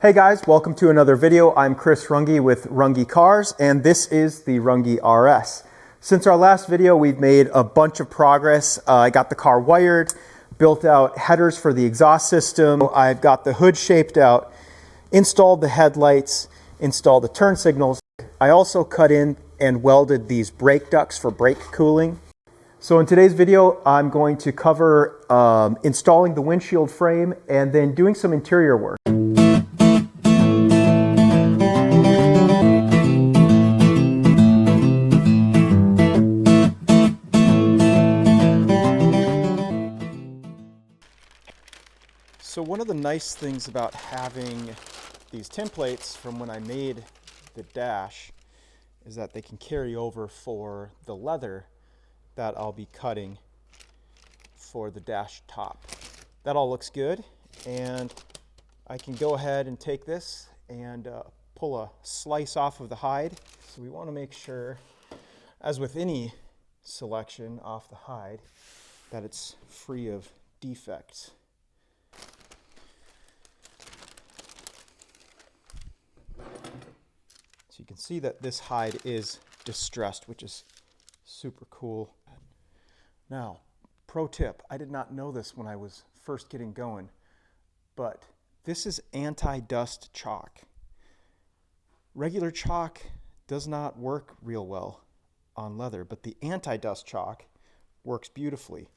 Hey guys, welcome to another video. I'm Chris Runge with Runge Cars, and this is the Runge RS. Since our last video, we've made a bunch of progress. I got the car wired, built out headers for the exhaust system. I've got the hood shaped out, installed the headlights, installed the turn signals. I also cut in and welded these brake ducts for brake cooling. So in today's video, I'm going to cover installing the windshield frame and then doing some interior work. So one of the nice things about having these templates from when I made the dash is that they can carry over for the leather that I'll be cutting for the dash top. That all looks good, and I can go ahead and take this and pull a slice off of the hide. So we want to make sure, as with any selection off the hide, that it's free of defects. So you can see that this hide is distressed, which is super cool. Now, pro tip, I did not know this when I was first getting going, but this is anti-dust chalk. Regular chalk does not work real well on leather, but the anti-dust chalk works beautifully.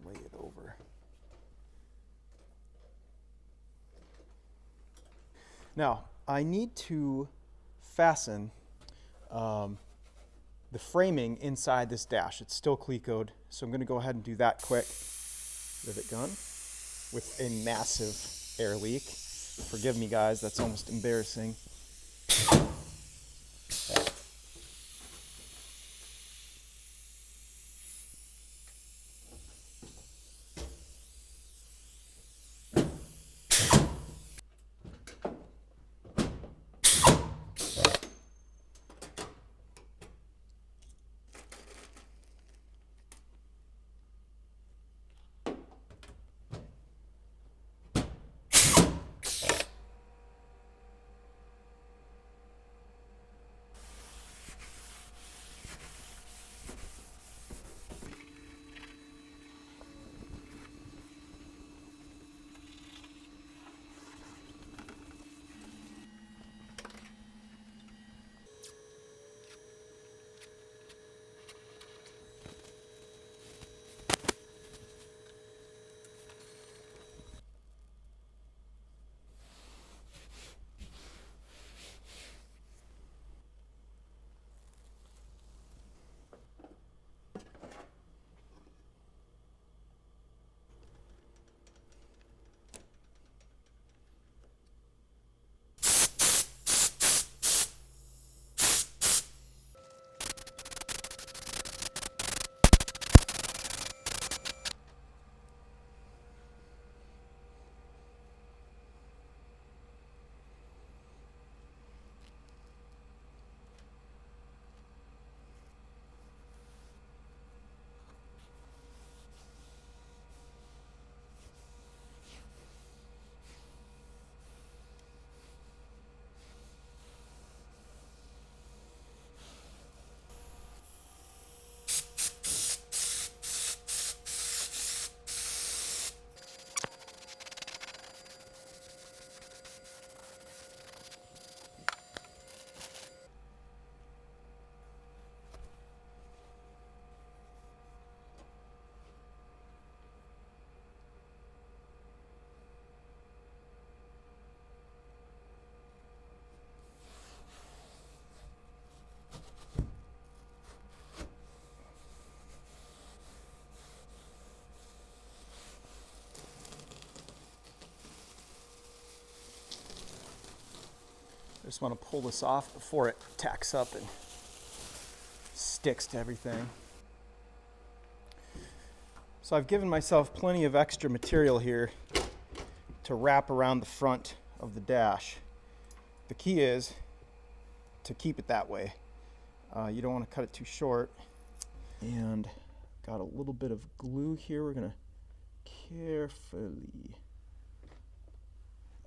Lay it over. Now, I need to fasten the framing inside this dash. It's still clecoed, so I'm going to go ahead and do that quick. Rivet gun with a massive air leak. Forgive me, guys, that's almost embarrassing. I just want to pull this off before it tacks up and sticks to everything. So I've given myself plenty of extra material here to wrap around the front of the dash. The key is to keep it that way. You don't want to cut it too short. And got a little bit of glue here. We're gonna carefully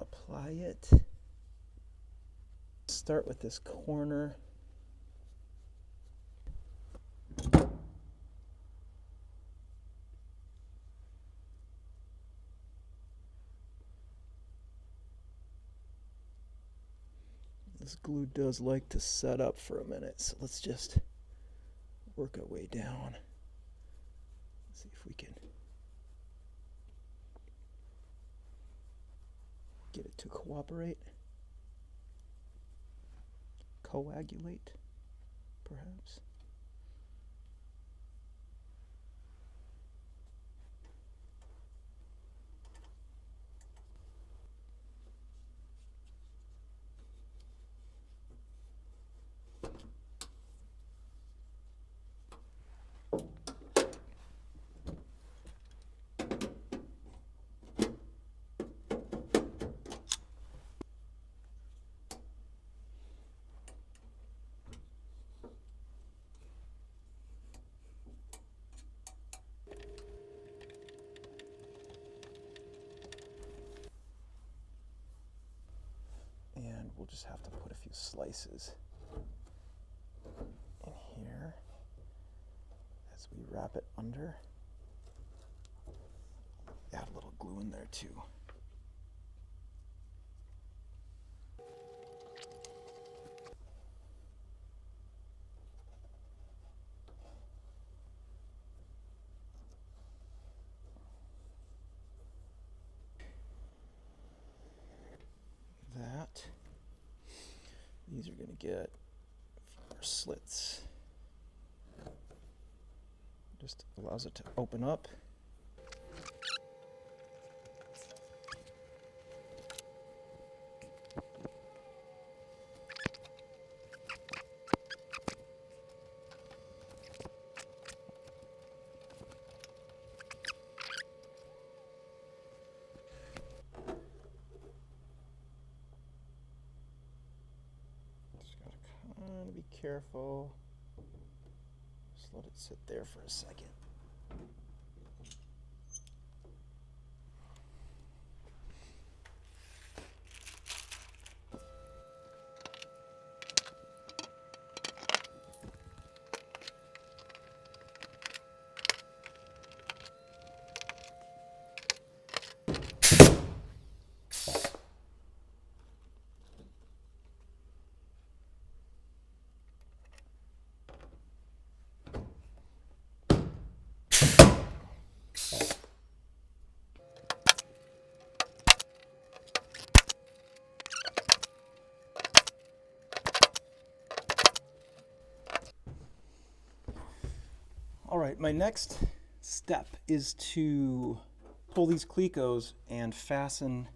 apply it. Start with this corner. This glue does like to set up for a minute, so let's just work our way down. See if we can get it to cooperate. Coagulate, perhaps. And we'll just have to put a few slices in here as we wrap it under. Add a little glue in there too. That. These are going to get a few more slits. Just allows it to open up. Be careful. Just let it sit there for a second. All right, my next step is to pull these clecos and fasten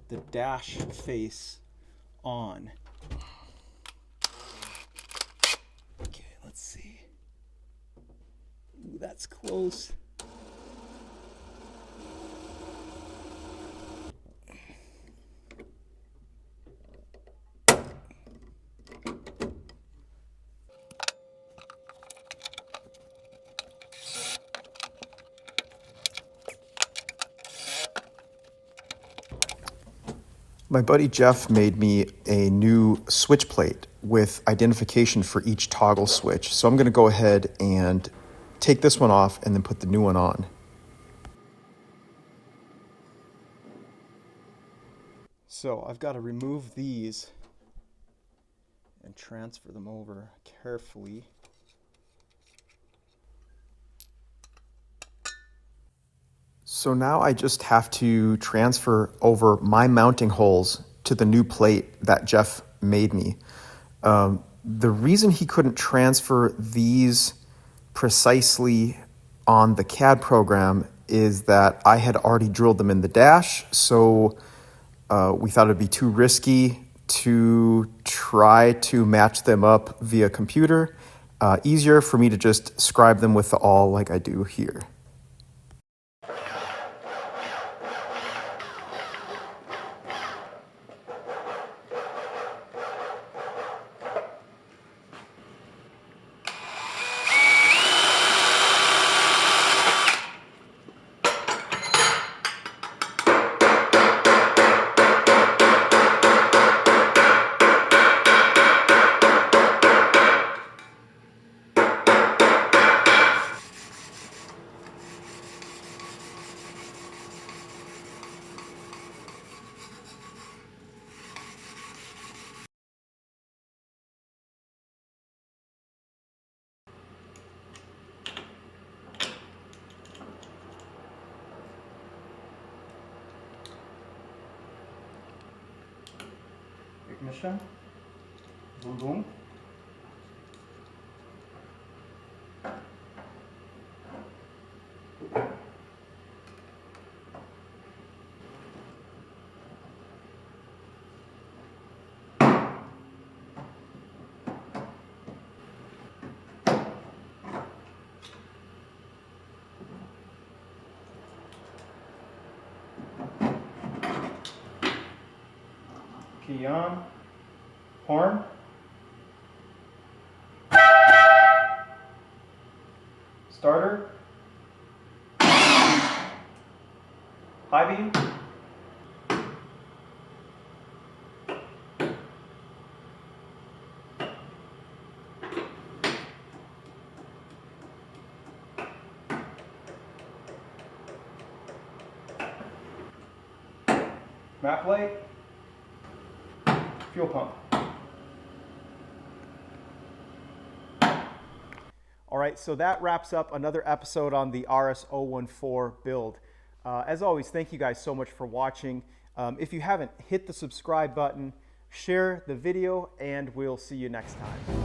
the dash face on. Okay, let's see. Ooh, that's close. My buddy Jeff made me a new switch plate with identification for each toggle switch. So I'm going to go ahead and take this one off and then put the new one on. So I've got to remove these and transfer them over carefully. So now I just have to transfer over my mounting holes to the new plate that Jeff made me. The reason he couldn't transfer these precisely on the CAD program is that I had already drilled them in the dash, so we thought it'd be too risky to try to match them up via computer. Easier for me to just scribe them with the awl like I do here. Mission. Boom boom. Key on. Horn. Starter. High beam. Map light. Fuel pump. All right, so that wraps up another episode on the RS014 build. As always, thank you guys so much for watching. If you haven't, hit the subscribe button, share the video, and we'll see you next time.